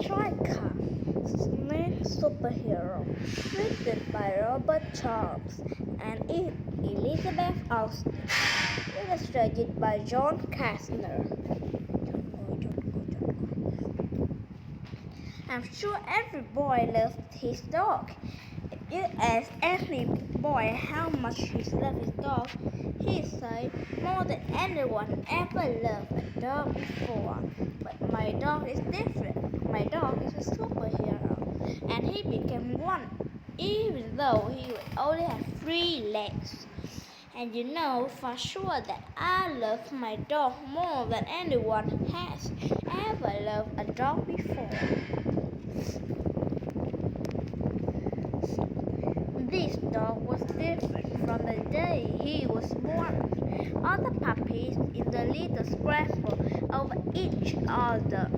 Striker, Smith Superhero, written by Robert Charles and Elizabeth Austin, illustrated by John Kastner. I'm sure every boy loves his dog. If you ask any boy how much he loves his dog, he say more than anyone ever loved a dog before. But my dog is different. My dog is a superhero, and he became one, even though he would only have 3 legs. And you know for sure that I love my dog more than anyone has ever loved a dog before. This dog was different from the day he was born. Other puppies in the little scrambled over each other.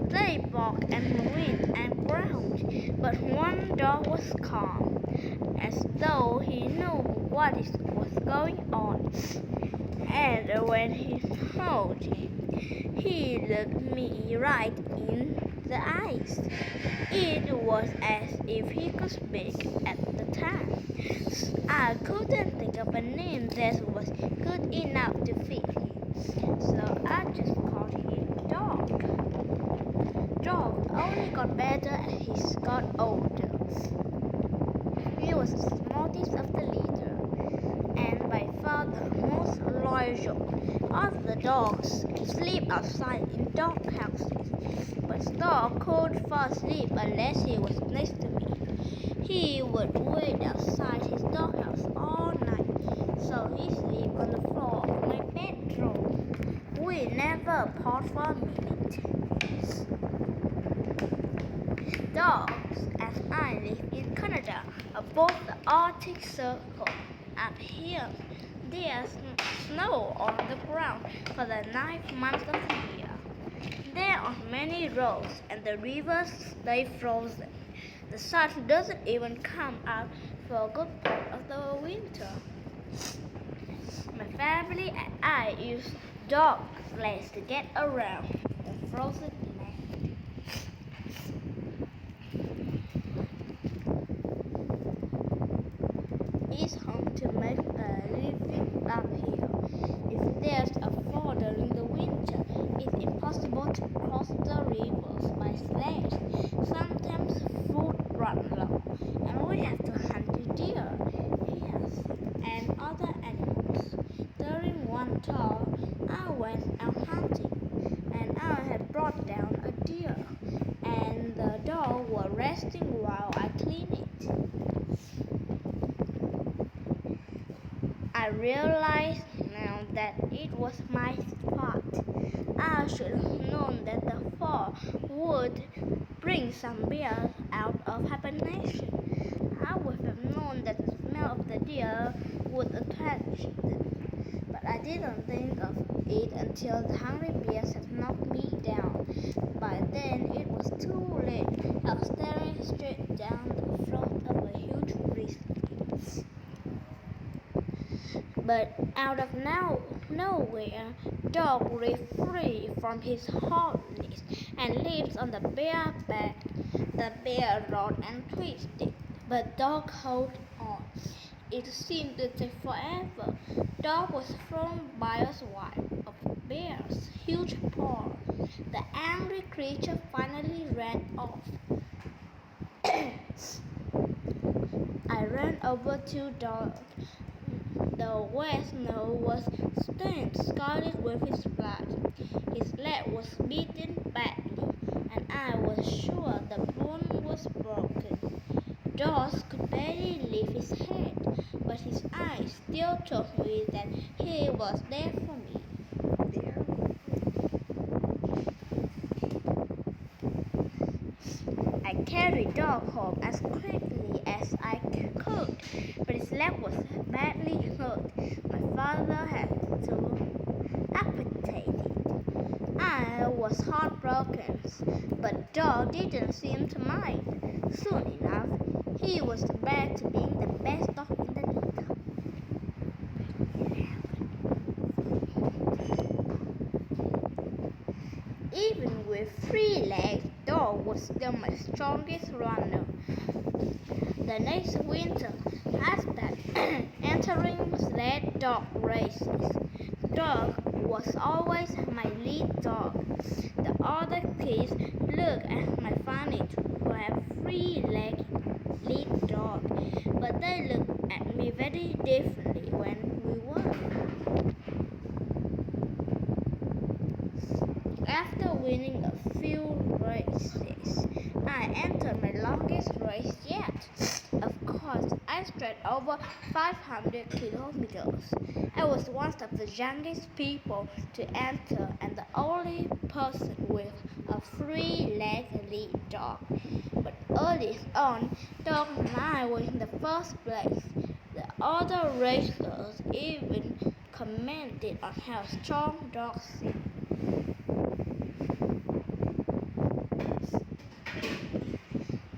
They barked and whined and growled, but one dog was calm, as though he knew what was going on. And when he told him, he looked me right in the eyes. It was as if he could speak at the time. I couldn't think of a name that was good enough to fit him, so I just called him Dog. Dog only got better as he got older. He was the smartest of the litter, and by far the most loyal. All the dogs sleep outside in dog houses, but Dog couldn't fall asleep unless he was next to me. He would wait outside his doghouse all night, so he slept on the floor of my bedroom. We never apart for a minute. Dogs, as I live in Canada, above the Arctic Circle. Up here, there's snow on the ground for the 9th month of the year. There are many roads and the rivers stay frozen. The sun doesn't even come out for a good part of the winter. My family and I use dog sleds to get around the frozen land. It's home to make a living up here. If there's a fall during the winter, it's impossible to cross the rivers by sled. Sometimes food runs low, and we have to hunt the deer, hares, and other animals. During one tour, I went out hunting, and I had brought down a deer, and the dog was resting while I cleaned it. I realized now that it was my fault. I should have known that the fall would bring some bears out of hibernation. I would have known that the smell of the deer would attract them. But I didn't think of it until the hungry bears had knocked me down. By then it was too late. I was staring straight down the throat of a huge grizzly. But out of nowhere, Dog ripped free from his harness and leaps on the bear's back. The bear roared and twisted, but Dog held on. It seemed to take forever. Dog was thrown by a swipe of the bear's huge paw. The angry creature finally ran off. I ran over to Dog. The wet snow was stained scarlet with his blood. His leg was beaten badly, and I was sure the bone was broken. Dawes could barely lift his head, but his eyes still told me that he was there for me. I carried Dog home as quickly as I could, but his leg was badly hurt. My father had to amputate it. I was heartbroken, but Dog didn't seem to mind. Soon enough, he was back to being the best dog in the litter. Even with 3 legs, Dog was still my strongest runner. The next winter, I started entering sled dog races. Dog was always my lead dog. The other kids looked at my funny to have three-legged lead dog, but they looked at me very differently when we won. After winning a few races, I entered my longest race yet. Of course, I stretched over 500 kilometers. I was one of the youngest people to enter and the only person with a three-legged lead dog. But early on, Dog and I were in the first place. The other racers even commented on how strong Dog seemed.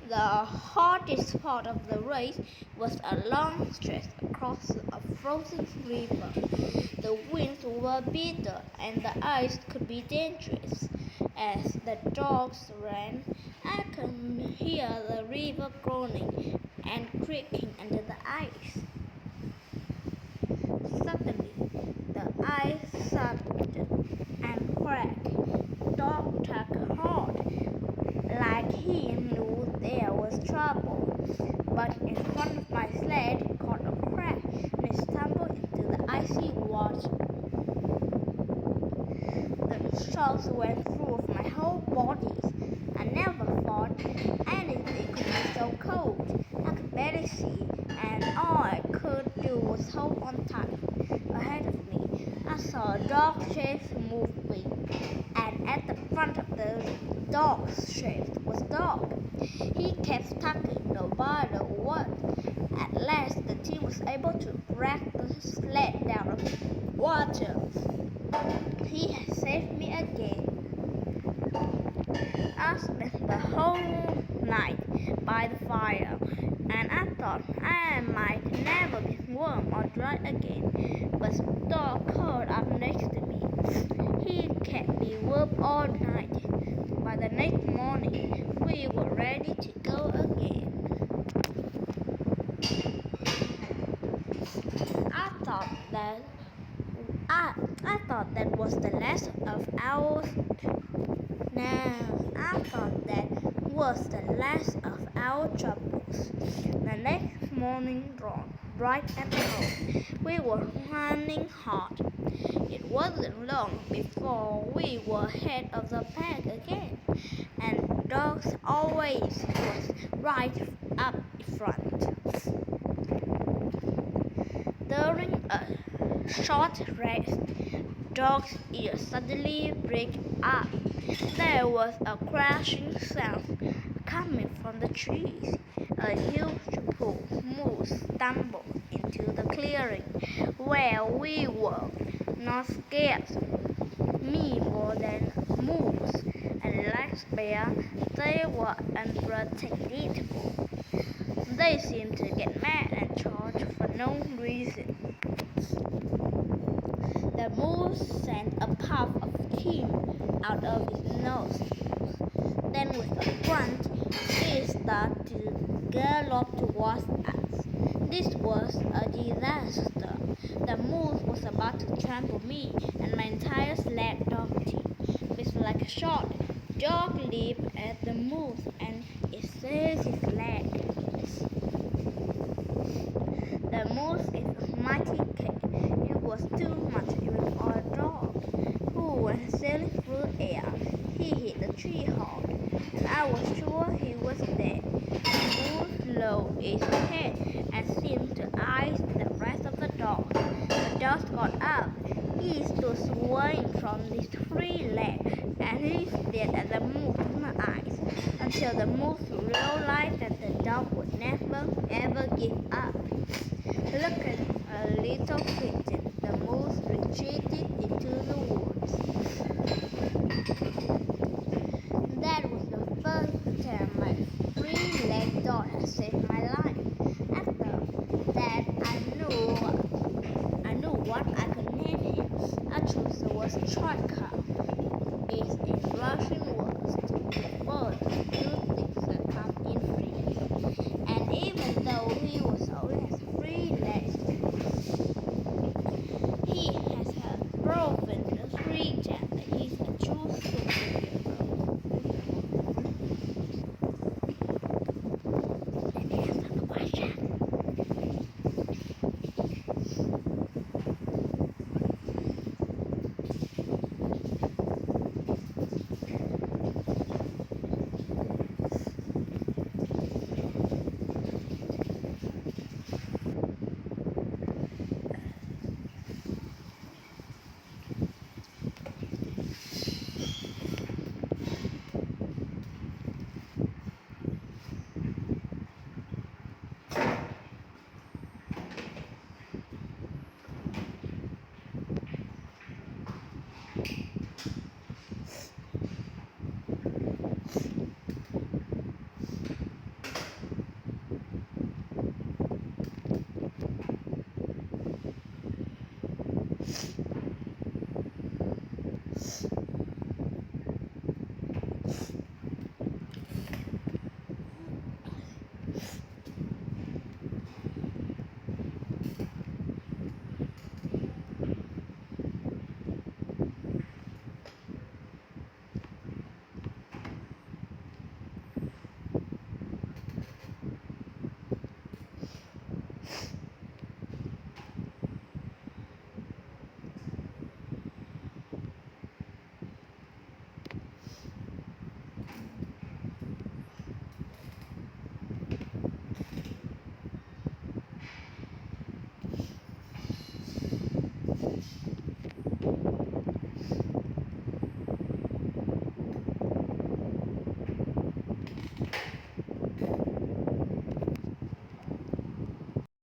The hardest part of the race was a long stretch across a frozen river. The winds were bitter and the ice could be dangerous. As the dogs ran, I could hear the river groaning and creaking under the ice. Suddenly, the ice sucked and cracked. Dog tugged hard, like he knew there was trouble. But in front of my sled caught a crack and it stumbled into the icy water. The shocks went through my whole body. I never thought anything could be so cold. I could barely see, and all I could do was hold on tight. Ahead of me, I saw a dog shape moving, and at the front of the dog's shape was Dog. He kept tugging no matter what. At last, the team was able to drag the sled down the water. He had saved me again. I spent the whole night by the fire, and I thought I might never be warm or dry again. But Dog curled up next to me. He kept me warm all night. By the next morning, we were ready to go again. I thought that was the last of our troubles. The next morning dawned bright and cold. We were running hard. It wasn't long before we were ahead of the pack again, and Dogs always was right up front. During a short rest, Dog's ears suddenly pricked up. There was a crashing sound coming from the trees. A huge moose stumbled into the clearing where we were. Not scared me more than moose, and like bear, they were unpredictable. They seemed to get mad and charge for no reason. The moose sent a puff of steam out of its nose. Then with a grunt, it started to gallop towards us. This was a disaster. The moose was about to trample me and my entire sled dog team. With like a shot, Dog leaped at the moose and it seized his leg. The moose is a mighty kick. It was too much even for a dog, who went sailing through the air. He hit the tree hard, and I was sure he was dead. The moose lowered its head and seemed to eyes the rest of the dogs. The dog got up. He stood swaying from his three legs, and he stared at the moose with my eyes until the moose realized that the dog would never ever give up. Looking a little frightened, the moose retreated into the woods. That was the first time my three-legged dog had saved my life. After that, I knew what I could name him. I chose the word striker. It's in Russian words, the word new things that come in free. And even though he was always three legs, he has a broken three and he's a true superhero. Let me answer the question.